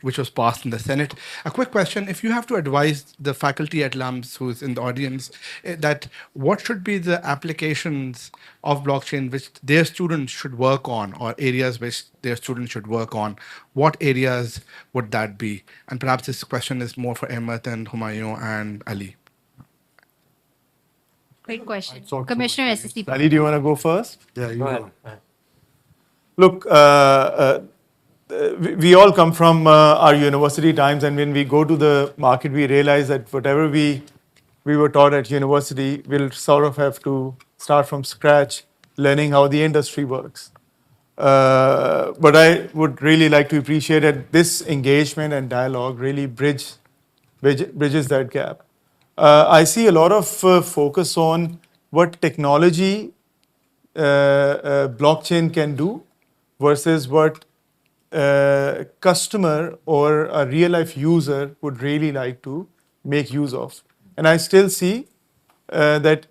which was passed in the Senate. A quick question: if you have to advise the faculty at LUMS who's in the audience, that what should be the applications of blockchain which their students should work on, or areas which their students should work on, what areas would that be? And perhaps this question is more for Ahmet and Hamayun and Ali. Great question. Commissioner SCCP. Ali, do you want to go first? Yeah, you go. Look, we all come from our university times, and when we go to the market, we realize that whatever we were taught at university, we'll sort of have to start from scratch, learning how the industry works. But I would really like to appreciate that this engagement and dialogue really bridges that gap. I see a lot of focus on what technology blockchain can do versus what customer or a real life user would really like to make use of. And I still see that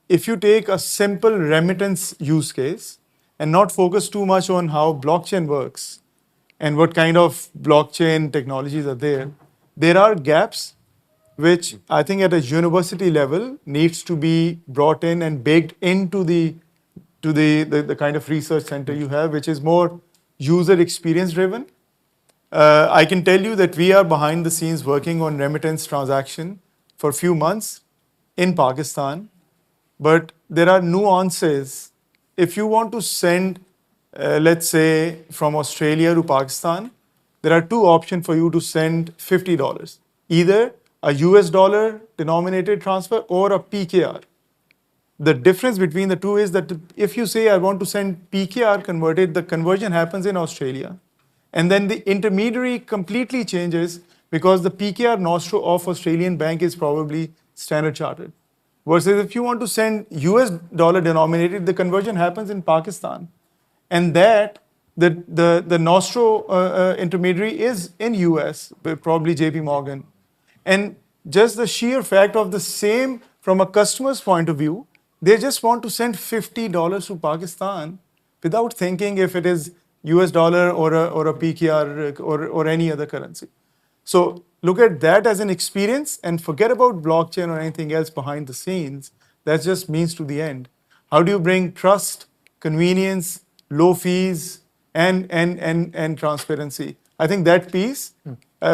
if you take a simple remittance use case and not focus too much on how blockchain works and what kind of blockchain technologies are there, there are gaps which I think at a university level needs to be brought in and baked into the kind of research center you have, which is more user experience driven. I can tell you that we are behind the scenes working on remittance transaction for a few months in Pakistan, but there are nuances. If you want to send, let's say, from Australia to Pakistan, there are two options for you to send $50. Either a US dollar denominated transfer or a PKR. The difference between the two is that if you say I want to send PKR converted, the conversion happens in Australia. And then the intermediary completely changes because the PKR nostro of Australian bank is probably Standard Chartered. Versus if you want to send US dollar denominated, the conversion happens in Pakistan. And that, the nostro intermediary is in US, probably JP Morgan. And just the sheer fact of the same from a customer's point of view, they just want to send $50 to Pakistan without thinking if it is US dollar or a PKR or any other currency. So look at that as an experience and forget about blockchain or anything else behind the scenes. That just means to the end. How do you bring trust, convenience, low fees, and transparency? I think that piece,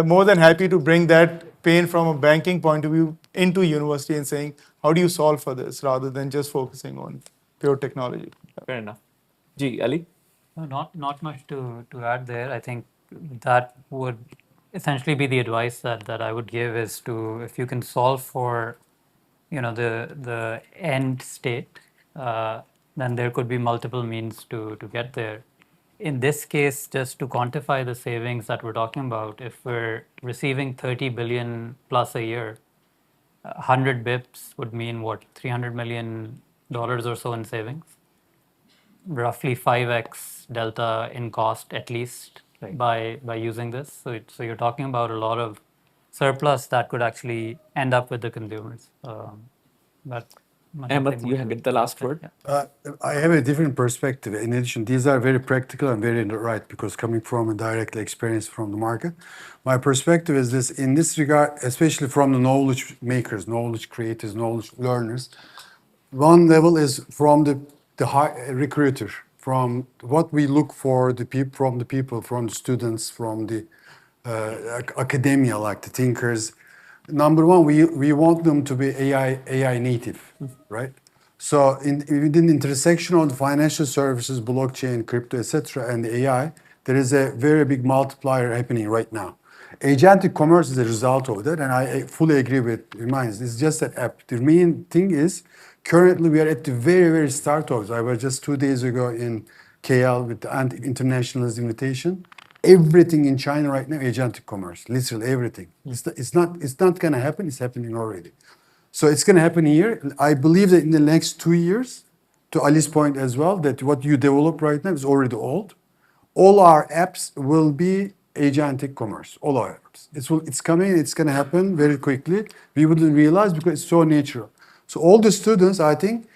more than happy to bring that pain from a banking point of view into university and saying, how do you solve for this rather than just focusing on pure technology? Fair enough. Ji, Ali? No, not much to add there. I think that would essentially be the advice that I would give is to, if you can solve for, the end state, then there could be multiple means to get there. In this case, just to quantify the savings that we're talking about, if we're receiving 30 billion plus a year, 100 bips would mean what, $300 million or so in savings. roughly 5x delta in cost at least by using this. So you're talking about a lot of surplus that could actually end up with the consumers. But Ahmed, you get the last word. I have a different perspective. In addition, these are very practical and very right because coming from a direct experience from the market, my perspective is this in this regard, especially from the knowledge makers, knowledge creators, knowledge learners. One level is from the high recruiter, from what we look for the people, from the students, from the academia, like the thinkers. Number one, we want them to be AI native, right? So within the intersection of the financial services, blockchain, crypto, etc., and the AI, there is a very big multiplier happening right now. Agentic commerce is a result of that, and I fully agree with Reminds. It's just an app. The main thing is currently we are at the very, very start of it. I was just 2 days ago in KL with the anti-internationalist invitation. Everything in China right now, agentic commerce, literally everything. It's not going to happen. It's happening already. So it's going to happen here. I believe that in the next 2 years, to Ali's point as well, that what you develop right now is already old. All our apps will be agentic commerce. All our apps. It's coming. It's going to happen very quickly. We wouldn't realize because it's so natural. So all the students, I think,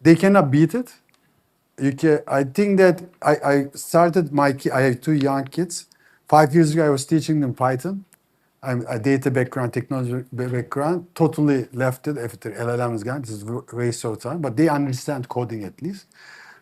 they cannot beat it. I think that I started I have 2 young kids. 5 years ago, I was teaching them Python. I'm a data background, technology background, totally left it after LLMs gone. This is waste of time, but they understand coding at least.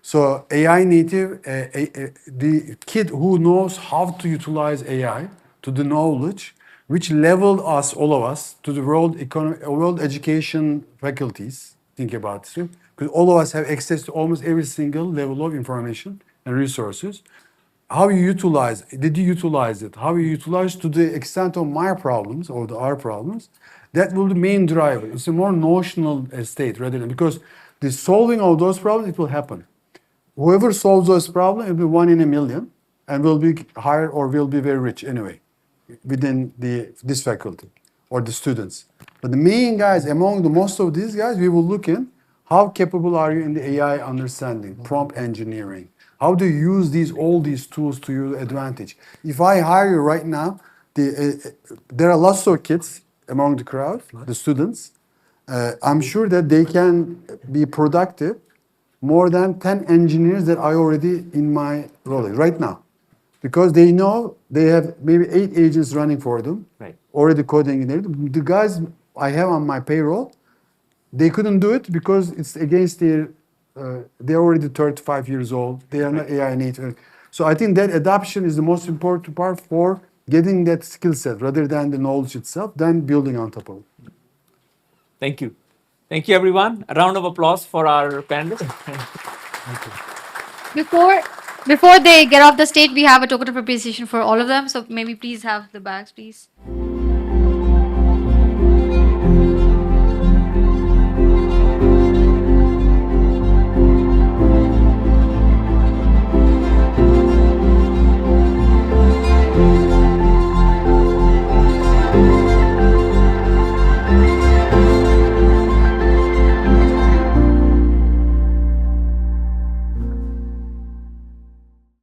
So AI native, the kid who knows how to utilize AI to the knowledge, which leveled us, all of us, to the world education faculties. Think about it. Because all of us have access to almost every single level of information and resources. How you utilize it? Did you utilize it? How you utilize it to the extent of my problems or our problems? That will be the main driver. It's a more notional state rather than because the solving of those problems, it will happen. Whoever solves those problems, it will be 1 in a million and will be higher or will be very rich anyway within this faculty or the students. But the main guys, among the most of these guys, we will look in how capable are you in the AI understanding, prompt engineering? How do you use all these tools to your advantage? If I hire you right now, there are lots of kids among the crowd, the students. I'm sure that they can be productive more than 10 engineers that I already in my role right now. Because they know they have maybe 8 agents running for them, already coding in there. The guys I have on my payroll, they couldn't do it because it's against their, they're already 35 years old. They are not AI native. So I think that adoption is the most important part for getting that skill set rather than the knowledge itself, then building on top of it. Thank you. Thank you, everyone. A round of applause for our panelists. Before they get off the stage, we have a token of appreciation for all of them. So maybe please have the bags, please.